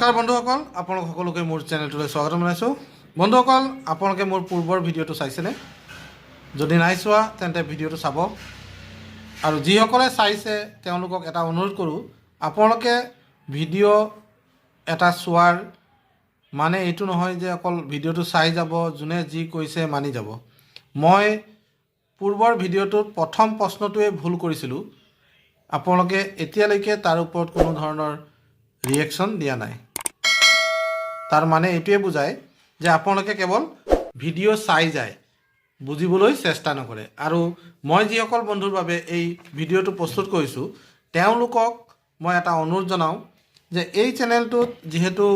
নমস্কাৰ বন্ধুসকল, আপোনালোক সকলোকে মোৰ চেনেলটোলৈ স্বাগতম জনাইছোঁ। বন্ধুসকল, আপোনালোকে মোৰ পূৰ্বৰ ভিডিঅ'টো চাইছেনে? যদি নাই চোৱা তেন্তে ভিডিঅ'টো চাব। আৰু যিসকলে চাইছে তেওঁলোকক এটা অনুৰোধ কৰোঁ, আপোনালোকে ভিডিঅ' এটা চোৱাৰ মানে এইটো নহয় যে অকল ভিডিঅ'টো চাই যাব, যোনে যি কৈছে মানি যাব। মই পূৰ্বৰ ভিডিঅ'টোত প্ৰথম প্ৰশ্নটোৱে ভুল কৰিছিলোঁ। আপোনালোকে এতিয়ালৈকে তাৰ ওপৰত কোনো ধৰণৰ ৰিয়েকশ্যন দিয়া নাই। তাৰ মানে এইটোৱে বুজায় যে আপোনালোকে কেৱল ভিডিঅ' চাই যায়, বুজিবলৈ চেষ্টা নকৰে। আৰু মই যিসকল বন্ধুৰ বাবে এই ভিডিঅ'টো প্ৰস্তুত কৰিছোঁ তেওঁলোকক মই এটা অনুৰোধ জনাওঁ যে এই চেনেলটোত যিহেতু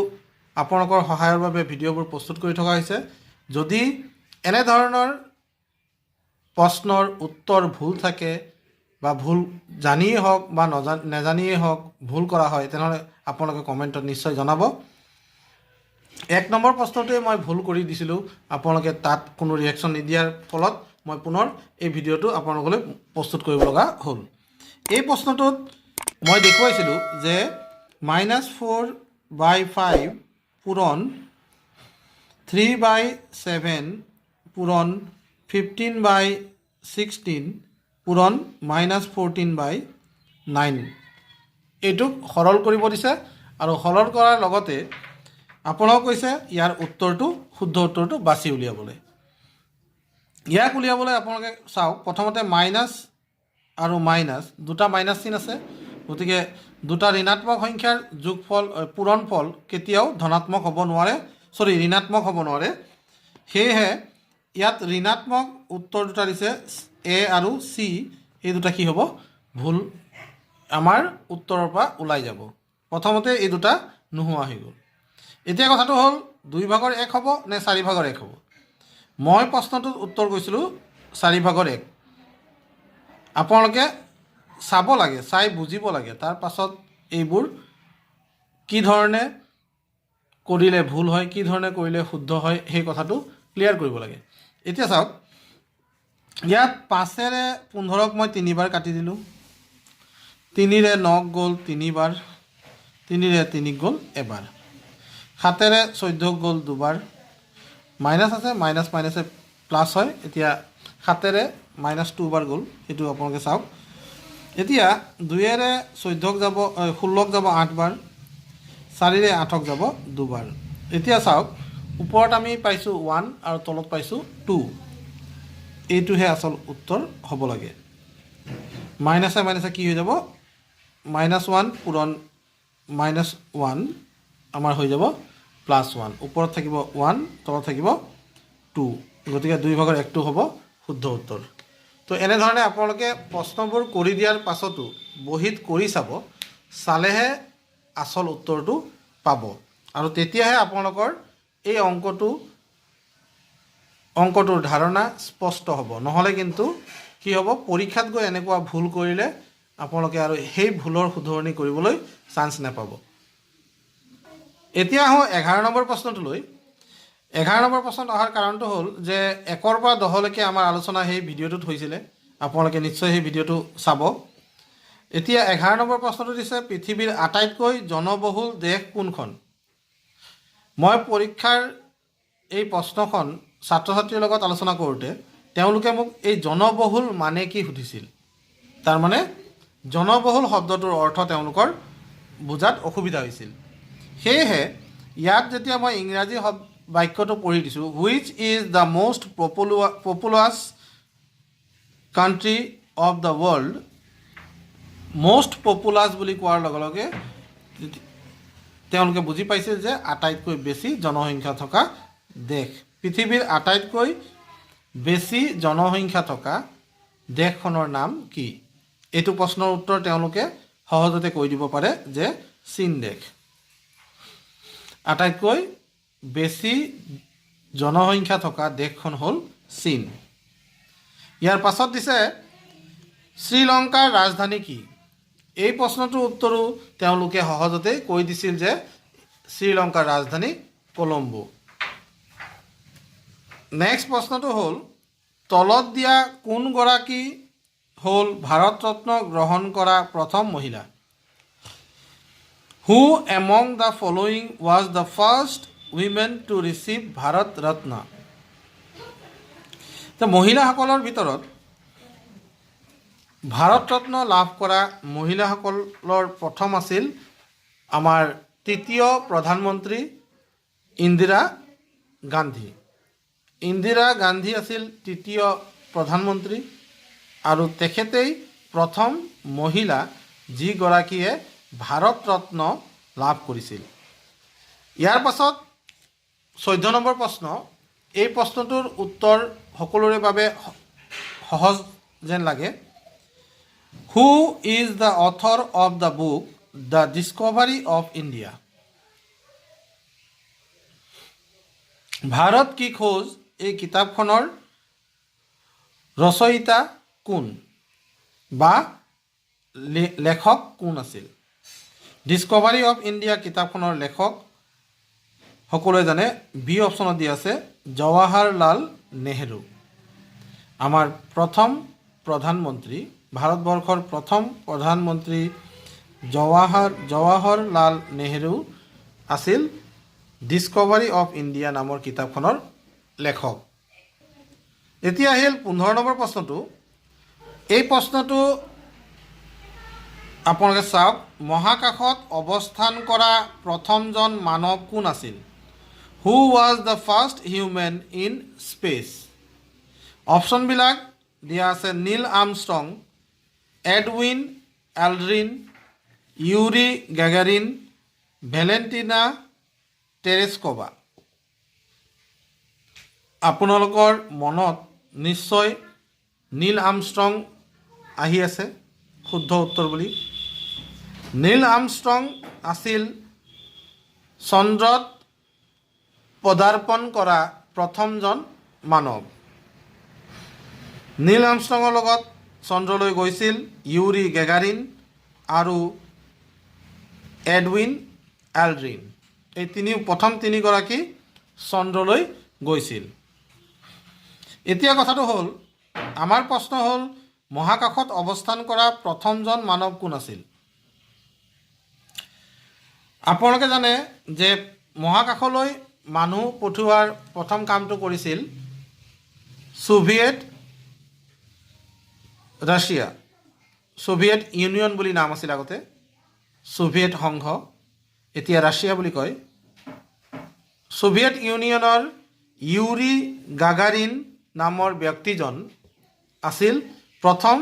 আপোনালোকৰ সহায়ৰ বাবে ভিডিঅ'বোৰ প্ৰস্তুত কৰি থকা হৈছে, যদি এনেধৰণৰ প্ৰশ্নৰ উত্তৰ ভুল থাকে বা ভুল জানিয়েই হওক বা নাজানিয়েই হওক ভুল কৰা হয়, তেনেহ'লে আপোনালোকে কমেণ্টত নিশ্চয় জনাব। 1 নম্বৰ প্ৰশ্নটোৱে মই ভুল কৰি দিছিলোঁ, আপোনালোকে তাত কোনো ৰিয়েকশ্যন নিদিয়াৰ ফলত মই পুনৰ এই ভিডিঅ'টো আপোনালোকলৈ প্ৰস্তুত কৰিব লগা হ'ল। এই প্ৰশ্নটোত মই দেখুৱাইছিলোঁ যে -4/5 পূৰণ 3/7 পূৰণ 15/16 পূৰণ -14/9 এইটোক সৰল কৰিব দিছে। আৰু সৰল কৰাৰ লগতে আপোনালোকক কৈছে ইয়াৰ উত্তৰটো শুদ্ধ উত্তৰটো বাছি উলিয়াবলৈ। ইয়াক উলিয়াবলৈ আপোনালোকে চাওক, প্ৰথমতে মাইনাছ আৰু মাইনাছ দুটা মাইনাছ চিন আছে, গতিকে দুটা ঋণাত্মক সংখ্যাৰ যোগফল পূৰণফল কেতিয়াও ধনাত্মক হ'ব নোৱাৰে, ঋণাত্মক হ'ব নোৱাৰে। সেয়েহে ইয়াত ঋণাত্মক উত্তৰ দুটা দিছে এ আৰু চি, এই দুটা কি হ'ব? ভুল আমাৰ উত্তৰৰ পৰা ওলাই যাব। প্ৰথমতে এই দুটা নোহোৱা হৈ গ'ল। এতিয়া কথাটো হ'ল 2/1 হ'ব নে 4/1 হ'ব? মই প্ৰশ্নটোত উত্তৰ কৈছিলোঁ 4/1। আপোনালোকে চাব লাগে, চাই বুজিব লাগে, তাৰ পাছত এইবোৰ কি ধৰণে কৰিলে ভুল হয়, কি ধৰণে কৰিলে শুদ্ধ হয়, সেই কথাটো ক্লিয়াৰ কৰিব লাগে। এতিয়া চাওক, ইয়াত 5ৰে 15ক মই 3বাৰ কাটি দিলোঁ, 3ৰে 9 গ'ল 3বাৰ, 3ৰে 3 গ'ল এবাৰ, 7ৰে 14 গ'ল 2বাৰ, মাইনাছ আছে, মাইনাছ মাইনাছে প্লাছ হয়। এতিয়া 7ৰে -2বাৰ গ'ল, সেইটো আপোনালোকে চাওক। এতিয়া 2ৰে 14ক যাব 16ক যাব 8বাৰ, 4ৰে 8ক যাব 2বাৰ। এতিয়া চাওক, ওপৰত আমি পাইছোঁ 1 আৰু তলত পাইছোঁ 2, এইটোহে আচল উত্তৰ হ'ব লাগে। মাইনাছে মাইনাছে কি হৈ যাব? -1 পূৰণ -1 আমাৰ হৈ যাব +1, ওপৰত থাকিব 1, তলত থাকিব 2, গতিকে 2/1টো হ'ব শুদ্ধ উত্তৰ। তো এনেধৰণে আপোনালোকে প্ৰশ্নবোৰ কৰি দিয়াৰ পাছতো বহীত কৰি চাব, চালেহে আচল উত্তৰটো পাব। আৰু তেতিয়াহে আপোনালোকৰ এই অংকটোৰ ধাৰণা স্পষ্ট হ'ব। নহ'লে কিন্তু কি হ'ব, পৰীক্ষাত গৈ এনেকুৱা ভুল কৰিলে আপোনালোকে আৰু সেই ভুলৰ শুধৰণি কৰিবলৈ চান্স নাপাব। এতিয়া আহোঁ 11 নম্বৰ প্ৰশ্নটোলৈ। 11 নম্বৰ প্ৰশ্নত অহাৰ কাৰণটো হ'ল যে 1ৰ পৰা 10লৈকে আমাৰ আলোচনা সেই ভিডিঅ'টোত হৈছিলে, আপোনালোকে নিশ্চয় সেই ভিডিঅ'টো চাব। এতিয়া 11 নম্বৰ প্ৰশ্নটো দিছে, পৃথিৱীৰ আটাইতকৈ জনবহুল দেশ কোনখন? মই পৰীক্ষাৰ এই প্ৰশ্নখন ছাত্ৰ ছাত্ৰীৰ লগত আলোচনা কৰোঁতে তেওঁলোকে মোক এই জনবহুল মানে কি সুধিছিল। তাৰমানে জনবহুল শব্দটোৰ অৰ্থ তেওঁলোকৰ বুজাত অসুবিধা হৈছিল। সেয়েহে ইয়াত যেতিয়া মই ইংৰাজী বাক্যটো পঢ়ি দিছোঁ, which is the most populous country of the world, most populous বুলি কোৱাৰ লগে লগে তেওঁলোকে বুজি পাইছিল যে আটাইতকৈ বেছি জনসংখ্যা থকা দেশ। পৃথিৱীৰ আটাইতকৈ বেছি জনসংখ্যা থকা দেশখনৰ নাম কি? এইটো প্ৰশ্নৰ উত্তৰ তেওঁলোকে সহজতে কৈ দিব পাৰে যে চীন দেশ। আটাইতকৈ বেছি জনসংখ্যা থকা দেশখন হ'ল চীন। ইয়াৰ পাছত দিছে, শ্ৰীলংকাৰ ৰাজধানী কি? এই প্ৰশ্নটোৰ উত্তৰো তেওঁলোকে সহজতে কৈ দিছিল যে শ্ৰীলংকাৰ ৰাজধানী কলম্বো। নেক্সট প্ৰশ্নটো হ'ল, তলত দিয়া কোনগৰাকী হ'ল ভাৰত ৰত্ন গ্ৰহণ কৰা প্ৰথম মহিলা? Who among the following was the first women to receive Bharat Ratna? মহিলাসকলৰ ভিতৰত ভাৰত ৰত্ন লাভ কৰা মহিলাসকলৰ প্ৰথম আছিল আমাৰ তৃতীয় প্ৰধানমন্ত্ৰী ইন্দিৰা গান্ধী। ইন্দিৰা গান্ধী আছিল তৃতীয় প্ৰধানমন্ত্ৰী আৰু তেখেতেই প্ৰথম মহিলা যিগৰাকীয়ে ভাৰত ৰত্ন লাভ কৰিছিল। ইয়াৰ পাছত 14 নম্বৰ প্ৰশ্ন। এই প্ৰশ্নটোৰ উত্তৰ সকলোৰে বাবে সহজ যেন লাগে। Who is the author of the book the discovery of India? Bharat কি খোজ এই কিতাপখনৰ ৰচয়িতা কোন বা লেখক কোন আছিল? ডিস্কভাৰী অফ ইণ্ডিয়া কিতাপখনৰ লেখক সকলোৱে জানে, বি অপশ্যনত দিয়া আছে জৱাহৰলাল নেহৰু। আমাৰ প্ৰথম প্ৰধানমন্ত্ৰী, ভাৰতবৰ্ষৰ প্ৰথম প্ৰধানমন্ত্ৰী জৱাহৰলাল নেহৰু আছিল ডিস্কভাৰী অফ ইণ্ডিয়া নামৰ কিতাপখনৰ লেখক। এতিয়া আহিল 15 নম্বৰ প্ৰশ্নটো। এই প্ৰশ্নটো আপোনালোকে চাওক, মহাকাশত অৱস্থান কৰা প্ৰথমজন মানৱ কোন আছিল? Who was the first human in space? অপশ্যনবিলাক দিয়া আছে Neil Armstrong, Edwin Aldrin, Yuri Gagarin, Valentina Tereshkova. আপোনালোকৰ মনত নিশ্চয় নীল আৰ্মষ্ট্ৰং আহি আছে শুদ্ধ উত্তৰ বুলি। নীল আৰ্মষ্ট্ৰং আছিল চন্দ্ৰত পদাৰ্পণ কৰা প্ৰথমজন মানৱ। নীল আৰ্মষ্ট্ৰঙৰ লগত চন্দ্ৰলৈ গৈছিল ইউৰি গেগাৰিন আৰু এডউইন এলড্ৰিন। এই প্ৰথম তিনিগৰাকী চন্দ্ৰলৈ গৈছিল। এতিয়া কথাটো হ'ল, আমাৰ প্ৰশ্ন হ'ল মহাকাশত অৱস্থান কৰা প্ৰথমজন মানৱ কোন আছিল? আপোনালোকে জানে যে মহাকাশলৈ মানুহ পঠিওৱাৰ প্ৰথম কামটো কৰিছিল ছ'ভিয়েট ইউনিয়ন বুলি নাম আছিল আগতে, ছ'ভিয়েট সংঘ, এতিয়া ৰাছিয়া বুলি কয়। ছ'ভিয়েট ইউনিয়নৰ ইউৰি গাগাৰিন নামৰ ব্যক্তিজন আছিল প্ৰথম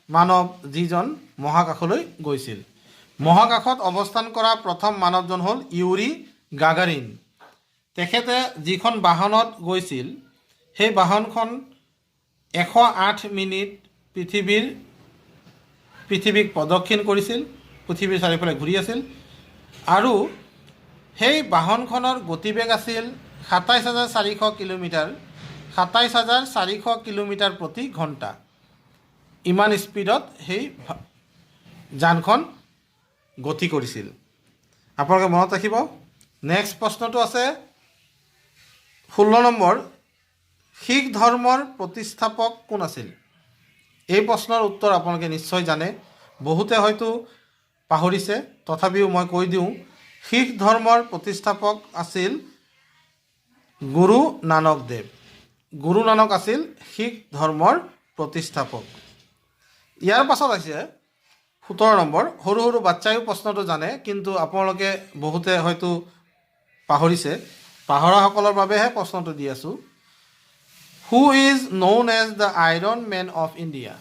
মানৱ যিজন মহাকাশলৈ গৈছিল। মহাকাশত অৱস্থান কৰা প্ৰথম মানৱজন হ'ল ইউৰি গাগাৰিন। তেখেতে যিখন বাহনত গৈছিল সেই বাহনখন 108 মিনিট পৃথিৱীক প্ৰদক্ষিণ কৰিছিল, পৃথিৱীৰ চাৰিওফালে ঘূৰি আছিল আৰু সেই বাহনখনৰ গতিবেগ আছিল 27,400 কিলোমিটাৰ, 27,400 কিলোমিটাৰ প্ৰতি ঘণ্টা। ইমান স্পীডত সেই যানখন গতি কৰিছিল। আপোনালোকে মনত ৰাখিব। নেক্সট প্ৰশ্নটো আছে 16 নম্বৰ। শিখ ধৰ্মৰ প্ৰতিষ্ঠাপক কোন আছিল? এই প্ৰশ্নৰ উত্তৰ আপোনালোকে নিশ্চয় জানে, বহুতে হয়তো পাহৰিছে, তথাপিও মই কৈ দিওঁ। শিখ ধৰ্মৰ প্ৰতিষ্ঠাপক আছিল গুৰু নানক দেৱ। গুৰু নানক আছিল শিখ ধৰ্মৰ প্ৰতিষ্ঠাপক। ইয়াৰ পাছত আছে 17 নম্বৰ। সৰু সৰু বাচ্চায়ো প্ৰশ্নটো জানে, কিন্তু আপোনালোকে বহুতে হয়তো পাহৰিছে, পাহৰাসকলৰ বাবেহে প্ৰশ্নটো দি আছোঁ। Who is known as the iron man of India?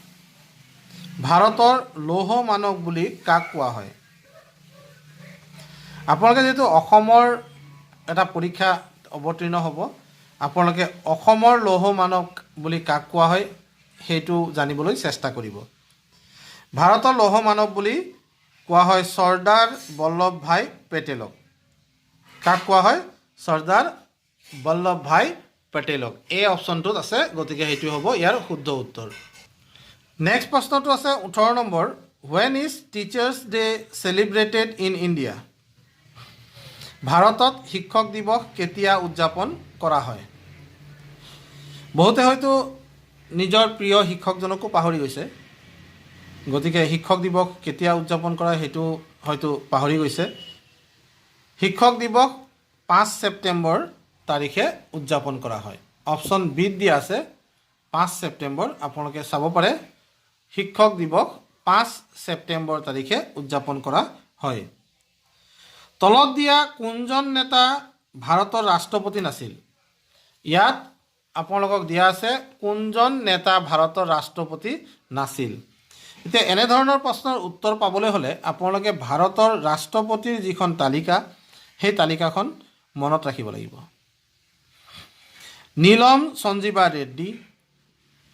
ভাৰতৰ লৌহ মানৱ বুলি কাক কোৱা হয়? আপোনালোকে যিহেতু অসমৰ এটা পৰীক্ষা অৱতীৰ্ণ হ'ব, আপোনালোকে অসমৰ লৌহ মানৱ বুলি কাক কোৱা হয় সেইটো জানিবলৈ চেষ্টা কৰিব। ভাৰতৰ লৌহ মানৱ বুলি কোৱা হয় চৰ্দাৰ বল্লভ ভাই পেটেলক। কাক কোৱা হয়? চৰ্দাৰ বল্লভ ভাই পেটেলক। এই অপশ্যনটোত আছে, গতিকে সেইটো হ'ব ইয়াৰ শুদ্ধ উত্তৰ। নেক্সট প্ৰশ্নটো আছে 18 number. When is teachers day celebrated in India? ভাৰতত শিক্ষক দিৱস কেতিয়া উদযাপন কৰা হয়? বহুতে হয়তো নিজৰ প্ৰিয় শিক্ষকজনকো পাহৰি গৈছে, গতিকে শিক্ষক দিৱস কেতিয়া উদযাপন কৰা সেইটো হয়তো পাহৰি গৈছে। শিক্ষক দিৱস 5 ছেপ্টেম্বৰ তাৰিখে উদযাপন কৰা হয়। অপশ্যন বিত দিয়া আছে 5 ছেপ্টেম্বৰ, আপোনালোকে চাব পাৰে। শিক্ষক দিৱস 5 ছেপ্টেম্বৰ তাৰিখে উদযাপন কৰা হয়। তলত দিয়া কোনজন নেতা ভাৰতৰ ৰাষ্ট্ৰপতি নাছিল? ইয়াত আপোনালোকক দিয়া আছে কোনজন নেতা ভাৰতৰ ৰাষ্ট্ৰপতি নাছিল। এতিয়া এনেধৰণৰ প্ৰশ্নৰ উত্তৰ পাবলৈ হ'লে আপোনালোকে ভাৰতৰ ৰাষ্ট্ৰপতিৰ যিখন তালিকা, সেই তালিকাখন মনত ৰাখিব লাগিব। নীলম সঞ্জীৱা ৰেড্ডি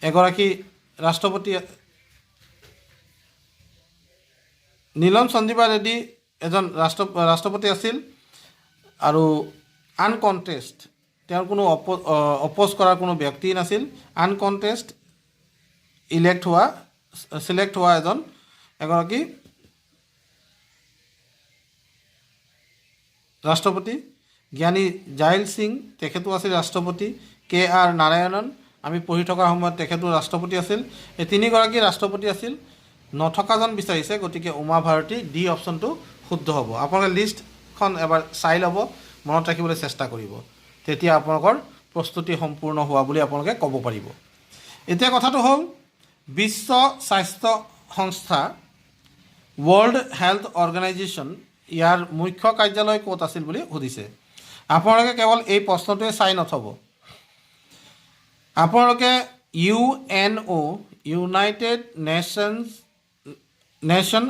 এগৰাকী ৰাষ্ট্ৰপতি। নীলম সঞ্জীৱা ৰেড্ডি এজন ৰাষ্ট্ৰপতি আছিল আৰু আনকণ্টেষ্ট, তেওঁৰ কোনো অপ'জ কৰাৰ কোনো ব্যক্তি নাছিল। আনকণ্টেষ্ট চিলেক্ট হোৱা এগৰাকী ৰাষ্ট্ৰপতি। জ্ঞানী জাইল সিং তেখেতো আছিল ৰাষ্ট্ৰপতি। কে আৰ নাৰায়ণন আমি পঢ়ি থকাৰ সময়ত তেখেতো ৰাষ্ট্ৰপতি আছিল। এই তিনিগৰাকী ৰাষ্ট্ৰপতি আছিল। নথকাজন বিচাৰিছে, গতিকে উমা ভাৰতী ডি অপশ্যনটো শুদ্ধ হ'ব। আপোনালোকে লিষ্টখন এবাৰ চাই ল'ব, মনত ৰাখিবলৈ চেষ্টা কৰিব, তেতিয়া আপোনালোকৰ প্ৰস্তুতি সম্পূৰ্ণ হোৱা বুলি আপোনালোকে ক'ব পাৰিব। এতিয়া কথাটো হ'ল বিশ্ব স্বাস্থ্য সংস্থা ৱৰ্ল্ড হেল্থ অৰ্গেনাইজেশ্যন, ইয়াৰ মুখ্য কাৰ্যালয় ক'ত আছিল বুলি সুধিছে। আপোনালোকে কেৱল এই প্ৰশ্নটোৱে চাই নথব, আপোনালোকে UNESCO ইউনাইটেড নেশ্যন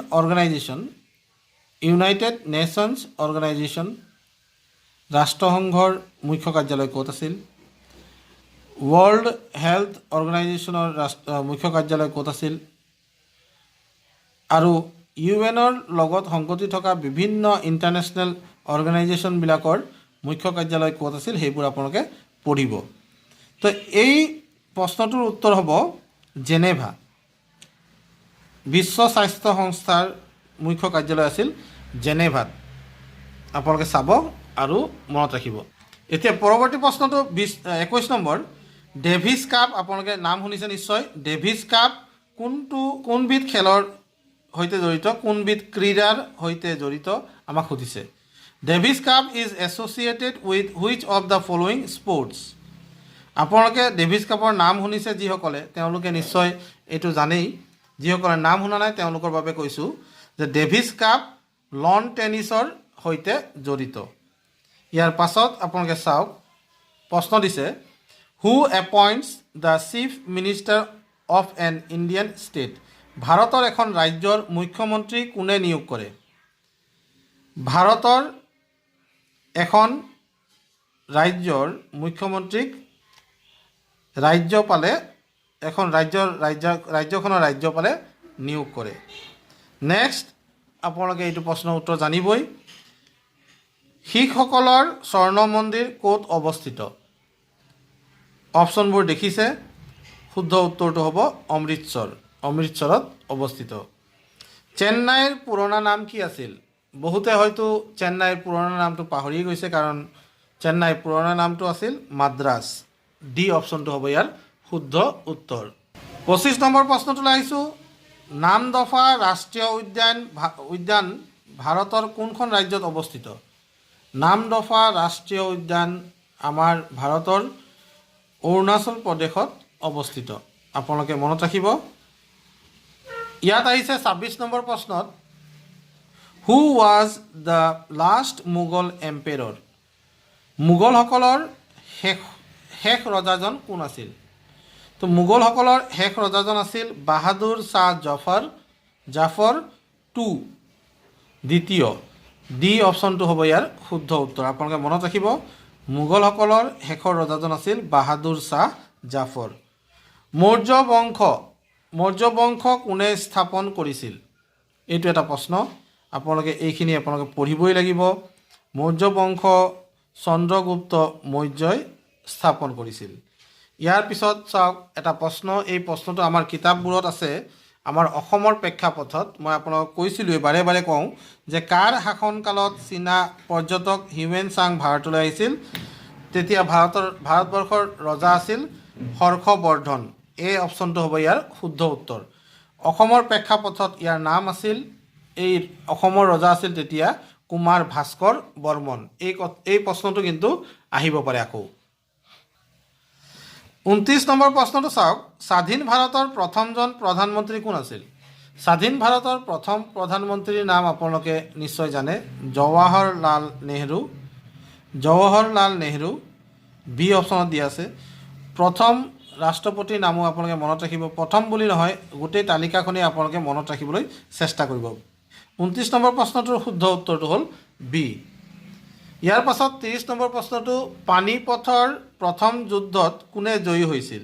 অৰ্গেনাইজেশ্যন ৰাষ্ট্ৰসংঘৰ মুখ্য কাৰ্যালয় ক'ত আছিল? ৱৰ্ল্ড হেল্থ অৰ্গেনাইজেশ্যনৰ মুখ্য কাৰ্যালয় ক'ত আছিল? আৰু UN-ৰ লগত সংগতি থকা বিভিন্ন ইণ্টাৰনেশ্যনেল অৰ্গেনাইজেশ্যনবিলাকৰ মুখ্য কাৰ্যালয় ক'ত আছিল, সেইবোৰ আপোনালোকে পঢ়িব। তো এই প্ৰশ্নটোৰ উত্তৰ হ'ব জেনেভা। বিশ্ব স্বাস্থ্য সংস্থাৰ মুখ্য কাৰ্যালয় আছিল জেনেভাত। আপোনালোকে চাব আৰু মনত ৰাখিব। এতিয়া পৰৱৰ্তী প্ৰশ্নটো 21 নম্বৰ। ডেভিছ কাপ, আপোনালোকে নাম শুনিছে নিশ্চয়। ডেভিছ কাপ কোনবিধ খেলৰ সৈতে জড়িত, কোনবিধ ক্ৰীড়াৰ সৈতে জড়িত আমাক সুধিছে। Davis cup is associated with which of the following sports? আপোনালোকে ডেভিছ কাপৰ নাম শুনিছে যিসকলে, তেওঁলোকে নিশ্চয় এইটো জানেই। যিসকলে নাম শুনা নাই তেওঁলোকৰ বাবে কৈছোঁ যে ডেভিছ কাপ লন টেনিছৰ সৈতে জড়িত। ইয়াৰ পাছত আপোনালোকে চাওক, প্ৰশ্ন দিছে who appoints the chief minister of an Indian state? ভাৰতৰ এখন ৰাজ্যৰ মুখ্যমন্ত্ৰী কোনে নিয়োগ কৰে? ভাৰতৰ এখন ৰাজ্যৰ মুখ্যমন্ত্ৰীক ৰাজ্যপালে ৰাজ্যখনৰ ৰাজ্যপালে নিয়োগ কৰে। নেক্সট আপোনালোকে এইটো প্ৰশ্নৰ উত্তৰ জানিবই। শিখসকলৰ স্বৰ্ণ মন্দিৰ ক'ত অৱস্থিত? অপশ্যনবোৰ দেখিছে, শুদ্ধ উত্তৰটো হ'ব অমৃতসৰত অৱস্থিত। চেন্নাইৰ পুৰণা নাম কি আছিল? বহুতে হয়তো চেন্নাইৰ পুৰণা নামটো পাহৰি গৈছে, কাৰণ চেন্নাইৰ পুৰণা নামটো আছিল মাদ্ৰাছ। ডি অপশ্যনটো হ'ব ইয়াৰ শুদ্ধ উত্তৰ। 25 নম্বৰ প্ৰশ্নটোলৈ আহিছোঁ। নামদফা ৰাষ্ট্ৰীয় উদ্যান ভাৰতৰ কোনখন ৰাজ্যত অৱস্থিত? নামদফা ৰাষ্ট্ৰীয় উদ্যান আমাৰ ভাৰতৰ অৰুণাচল প্ৰদেশত অৱস্থিত। আপোনালোকে মনত ৰাখিব। ইয়াত আহিছে 26 নম্বৰ প্ৰশ্নত, who was the last Mughal emperor? মোগলসকলৰ শেষ ৰজাজন কোন আছিল? তো মোগলসকলৰ শেষ ৰজাজন আছিল বাহাদুৰ শ্বাহ জাফৰ দ্বিতীয়। ডি অপশ্যনটো হ'ব ইয়াৰ শুদ্ধ উত্তৰ। আপোনালোকে মনত ৰাখিব, মোগলসকলৰ শেষৰ ৰজাজন আছিল বাহাদুৰ শ্বাহ জাফৰ। মৌৰ্য বংশ কোনে স্থাপন কৰিছিল? এইটো এটা প্ৰশ্ন, এইখিনি আপোনালোকে পঢ়িবই লাগিব। মৌৰ্য বংশ চন্দ্ৰগুপ্ত মৌৰ্যই স্থাপন কৰিছিল। ইয়াৰ পিছত চাওক এটা প্ৰশ্ন, এই প্ৰশ্নটো আমাৰ কিতাপবোৰত আছে, আমাৰ অসমৰ প্ৰেক্ষাপটত। মই আপোনালোকক কৈছিলোঁ, বাৰে বাৰে কওঁ যে কাৰ শাসনকালত চীনা পৰ্যটক হিউৱেন চাং ভাৰতলৈ আহিছিল? তেতিয়া ভাৰতবৰ্ষৰ ৰজা আছিল হৰ্ষবৰ্ধন। এই অপশ্যনটো হ'ব ইয়াৰ শুদ্ধ উত্তৰ। অসমৰ প্ৰেক্ষাপটত ইয়াৰ নাম আছিল এই অসমৰ ৰজা আছিল তেতিয়া কুমাৰ ভাস্কৰ বৰ্মন। এই প্ৰশ্নটো কিন্তু আহিব পাৰে আকৌ। 29 নম্বৰ প্ৰশ্নটো চাওক, স্বাধীন ভাৰতৰ প্ৰথমজন প্ৰধানমন্ত্ৰী কোন আছিল? স্বাধীন ভাৰতৰ প্ৰথম প্ৰধানমন্ত্ৰীৰ নাম আপোনালোকে নিশ্চয় জানে, জৱাহৰলাল নেহৰু। জৱাহৰলাল নেহৰু বি অপশ্যনত দিয়া আছে। প্ৰথম ৰাষ্ট্ৰপতিৰ নামো আপোনালোকে মনত ৰাখিব, প্ৰথম বুলি নহয়, গোটেই তালিকাখনেই আপোনালোকে মনত ৰাখিবলৈ চেষ্টা কৰিব। 29 নম্বৰ প্ৰশ্নটোৰ শুদ্ধ উত্তৰটো হ'ল বি। ইয়াৰ পাছত 30 নম্বৰ প্ৰশ্নটো, পানীপথৰ প্ৰথম যুদ্ধত কোনে জয়ী হৈছিল?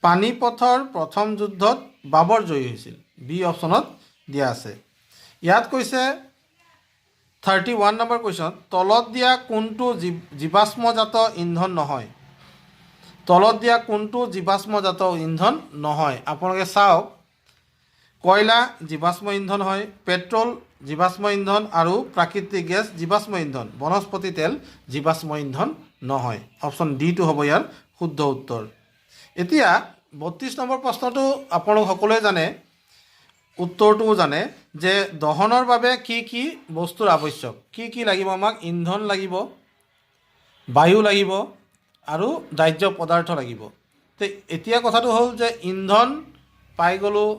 পানীপথৰ প্ৰথম যুদ্ধত বাবৰ জয়ী হৈছিল, বি অপশ্যনত দিয়া আছে। ইয়াত কৈছে 31 নম্বৰ কুৱেশ্যন, তলত দিয়া কোনটো জীৱাশ্মজাত ইন্ধন নহয়? তলত দিয়া কোনটো জীৱাশ্মজাত ইন্ধন নহয়? আপোনালোকে চাওক, কয়লা জীৱাশ্ম ইন্ধন হয়, পেট্ৰল জীৱাশ্ম ইন্ধন আৰু প্ৰাকৃতিক গেছ জীৱাশ্ম ইন্ধন, বনস্পতি তেল জীৱাশ্ম ইন্ধন নহয়। অপশ্যন ডিটো হ'ব ইয়াৰ শুদ্ধ উত্তৰ। এতিয়া 32 নম্বৰ প্ৰশ্নটো আপোনালোক সকলোৱে জানে, উত্তৰটোও জানে যে দহনৰ বাবে কি কি বস্তুৰ আৱশ্যক? কি কি লাগিব আমাক? ইন্ধন লাগিব, বায়ু লাগিব আৰু দাহ্য পদাৰ্থ লাগিব। তো এতিয়া কথাটো হ'ল যে ইন্ধন পাই গ'লোঁ,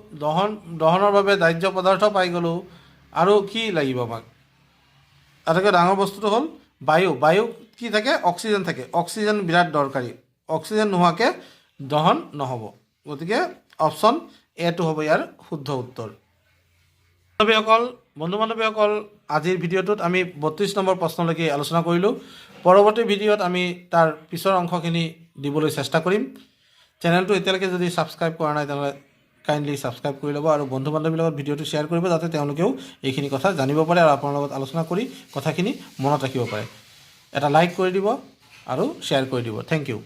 দহনৰ বাবে দাহ্য পদাৰ্থ পাই গ'লোঁ, আৰু কি লাগিব আমাক? আটাইতকৈ ডাঙৰ বস্তুটো হ'ল বায়ু। বায়ু কি থাকে? অক্সিজেন থাকে। অক্সিজেন বিৰাট দৰকাৰী, অক্সিজেন নোহোৱাকৈ দহন নহ'ব। গতিকে অপশ্যন এটো হ'ব ইয়াৰ শুদ্ধ উত্তৰ। বন্ধু বান্ধৱীসকল, আজিৰ ভিডিঅ'টোত আমি 32 নম্বৰ প্ৰশ্নলৈকে আলোচনা কৰিলোঁ। পৰৱৰ্তী ভিডিঅ'ত আমি তাৰ পিছৰ অংশখিনি দিবলৈ চেষ্টা কৰিম। চেনেলটো এতিয়ালৈকে যদি ছাবস্ক্ৰাইব কৰা নাই তেনেহ'লে কাইণ্ডলি ছাবস্ক্ৰাইব কৰি ল'ব আৰু বন্ধু বান্ধৱীৰ লগত ভিডিঅ'টো শ্বেয়াৰ কৰিব, যাতে তেওঁলোকেও এইখিনি কথা জানিব পাৰে আৰু আপোনাৰ লগত আলোচনা কৰি কথাখিনি মনত ৰাখিব পাৰে। এটা লাইক কৰি দিব আৰু শ্বেয়াৰ কৰি দিব। Thank U.